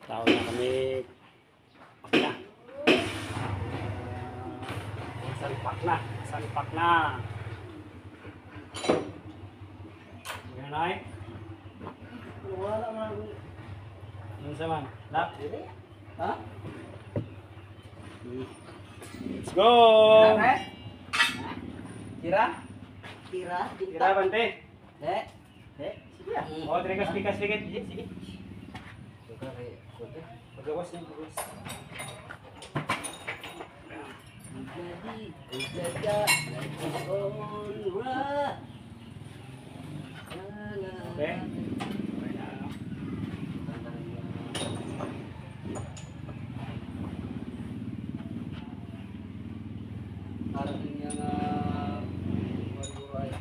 Tao na kami. Pakna. Salpak na. Salpak na. Yan ay. Wala man. Ano sa man? Lap. Ha? Let's go! Kira? Kira? Kira bante. Sige ya. Oh, terikas pikas sedikit. Sige. Jadi, Pagawas niya, pagawas. ujaga, Okay. Parang yung ay.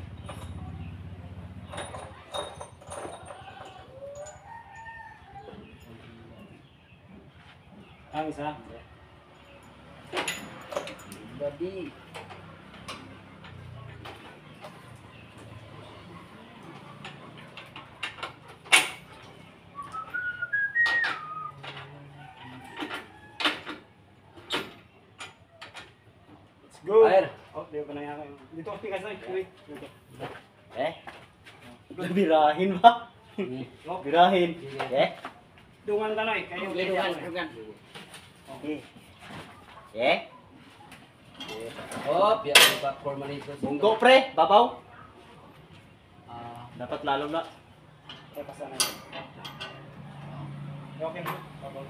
Ang isa. Jadi, Let's go! Air. Oh, di ko na yan. Dito ko pikas na. Dito. Birahin ba? Oh, Birahin. dungan ka na eh. Kayo. Okay. Eh? Oh, biar back formal itu. Munggo pre, babaw. Ah, Dapat lalo na. Kaya pasanan. Okay. Babaw.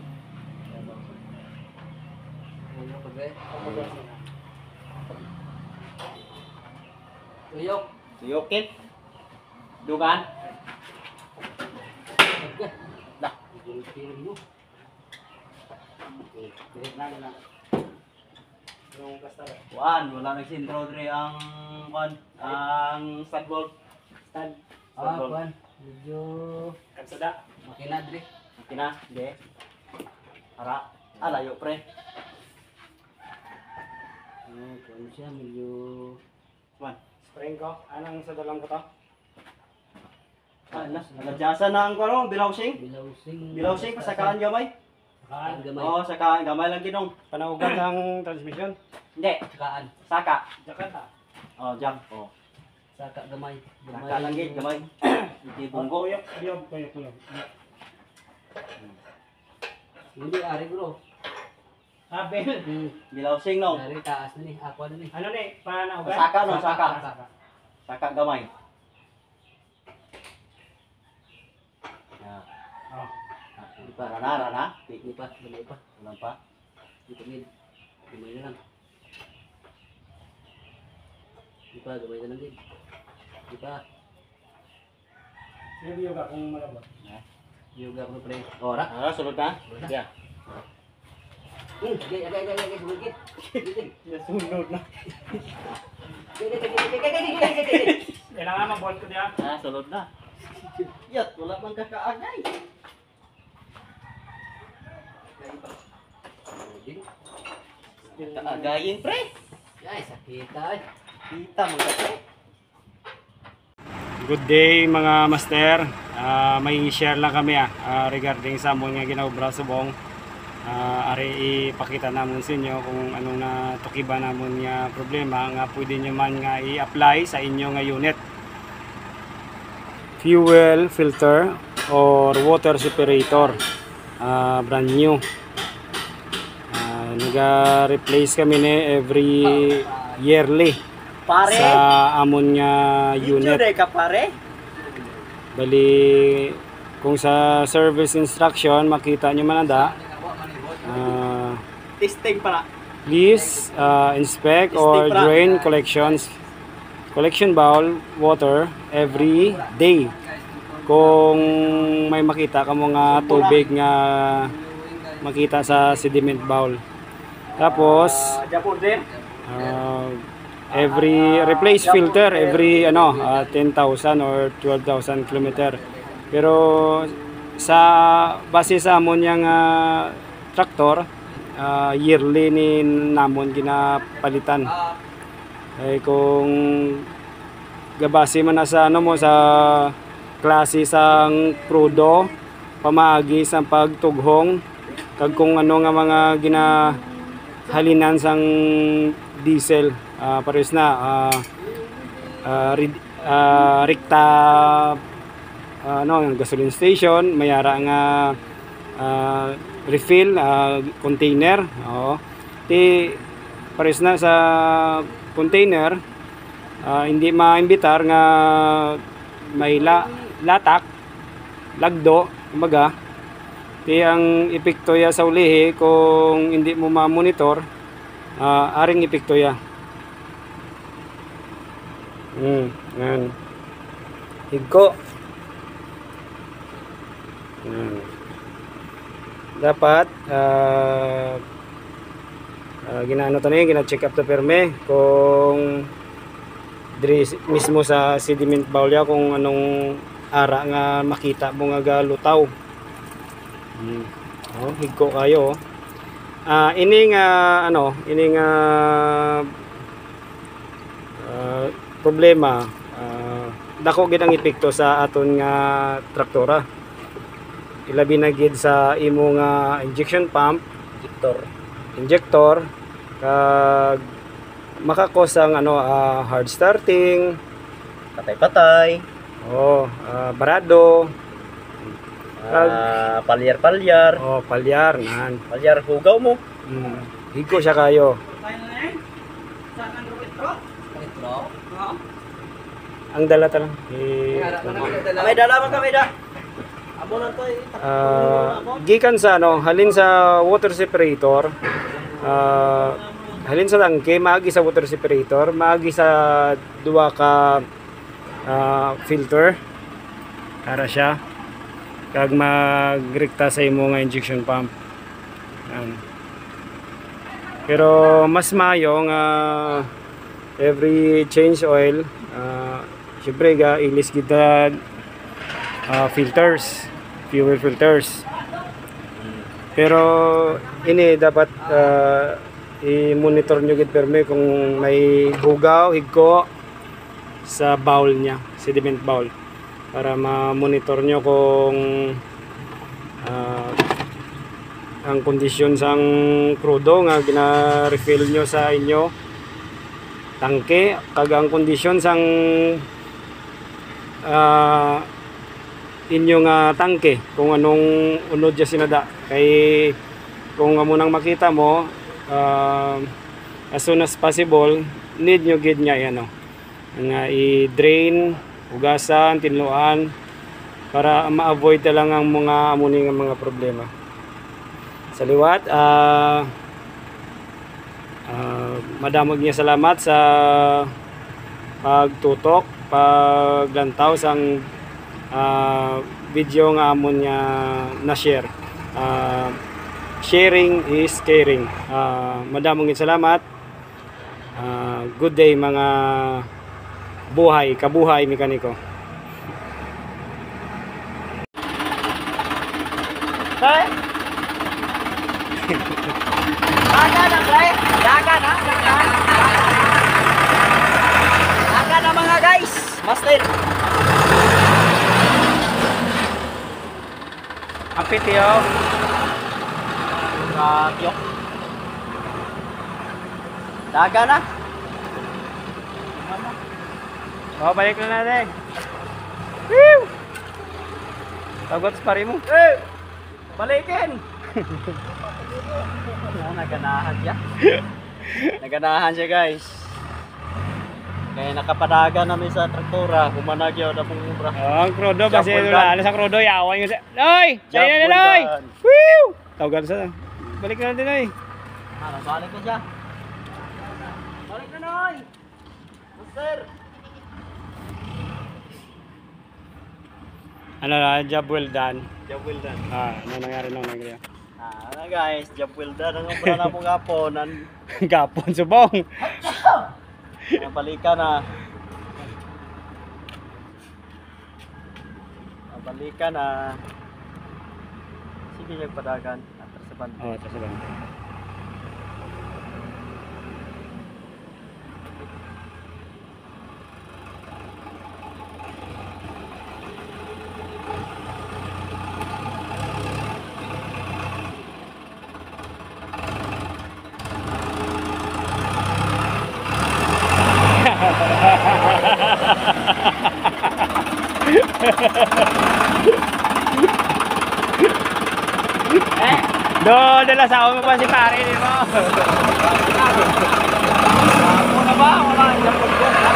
ano pa ba? Pagawas na. Tuyok. Tuyokin. Dugan. Dah. Piring mo. Pilit na lang. Yung kastara. Wala nagsintro dre ang stud Stand. Ah, kuan. Medyo Kagsada. makina dre. Okay na, de. Ara. Layo pre. Kuan siya medyo Man. Spring ko. Anong sa dalang ko to? Nagadyasan na ang kuno, bilawsing. bilawsing. Bilawsing pasakaan gamay. Sakaan gamay. Oh, sakaan gamay lang ginong. Panaugan ng transmission. Hindi, Sakaan. saka. Jakarta. Oh, jump. Oh. Saka gamay. Saka lang gid gamay. Hindi bunggo. Kuyok. Kuyok. Hindi ari bro. Abel. Bilawsing no. Dari taas na ni. Ako na ni. Ano ni? Panaugan? Saka no, saka. Saka. Saka gamay. Ya. Oh. Di pa. Rana. Di pa. Gamay pa. Wala pa. Di pa mid. Gamay na lang. Di pa. Gamay na lang din. Di pa. Review ka kung malabot. Yoga bro pre. Ora. Sunod na. Ya. Agay. Sumigit. Sunod na. Kailangan mabuhat ko diya. Sunod na. Yat, wala bang kakaagay. Kaagayin pre. Ay, sakit ay. Kita mo ka pre. Good day mga master. May share lang kami regarding sa among nga ginaobra subong. Ari ipakita namin sa inyo kung anong natukiba namon nga problema nga pwede nyo man nga i-apply sa inyo nga unit. Fuel filter or water separator. Brand new. Naga-replace kami ni every yearly Pare. sa amon nga unit. Unit ka pare. Bali kung sa service instruction makita nyo man anda, Testing para. please inspect or drain collection bowl water every day. Kung may makita ka mga tubig nga makita sa sediment bowl. Tapos every replace filter every 10,000 or 12,000 kilometer. Pero sa base sa amon yang traktor yearly ni namon ginapalitan. Ay kung gabase man na sa mo sa klase sang crudo pamagi sa pagtughong kag kung ano nga mga ginahalinan sang diesel, pares na rikta ano gasoline station mayara nga refill container. Ti pares na sa container, hindi maimbitar nga may latak lagdo kumbaga. Ti ang epekto ya sa ulihi kung hindi mo ma-monitor, aring epekto ya. Yan. Higko. Dapat ginano to ni gina-check up to perme kung diri mismo sa sediment bowl ya kung anong ara nga makita mo nga galutaw. Higko kayo. Ini nga problema, dako gid ang epekto sa aton nga traktora. Ilabi na gid sa imo nga injection pump, injector kag makakos ang hard starting, Patay-patay. barado, Palyar-palyar. palyar nan. Palyar hugaw mo. Higko siya kayo. Ang dala ta lang. May dalaman kami da. Amo na to Gikan sa halin sa water separator, halin sa tangke maagi sa water separator, maagi sa duwa ka filter para siya kag magrekta sa imo nga injection pump. Pero mas mayo nga every change oil, syempre ga ilis kita filters, fuel filters. Pero ini dapat i-monitor nyo gid perme kung may hugaw, higko sa bowl niya, sediment bowl, para ma-monitor nyo kung ang kondisyon sang crudo nga gina-refill nyo sa inyo tangke, kag ang kondisyon sang inyong tangke kung anong unod dya sinada. Kay kung amunang makita mo, as soon as possible need nyo gid nga nga i-drain, hugasan, tinluan para ma-avoid lang ang mga amuning mga problema. Sa liwat, madamog niya salamat sa pagtutok, paglantaw sang video nga amon niya na-share. Sharing is caring. Madamong salamat. Good day mga kabuhay mekaniko. Dagan na, guys. Dagan na mga guys. Master. Apit yo. Yok. Dagan na. Balik na natin. Woo! Tagot sa pari mo. Balikin. Naganahan siya. Naganahan siya guys. Kaya nakapadaga namin sa traktora. Kumanagyaw na pong ubra. Ang krodo kasi Jump well wala sa krodo yawan yung Noy! Sa'yo na Noy! Woo! Tawagan sa. Balik na natin Noy. Balik na siya. Balik na Noy! Master! Ano na, job well done. Job well done. Ano nangyari nung nangyari? Guys, job well done. Ang ubra na pong gapon. Gapon subong. Nabalikan na. Nabalikan na. Sige yung padagan. Atas sa banda. Oh, atas sa banda. Do, dala sa mo pa si pare, di mo? Ako na ba? Wala.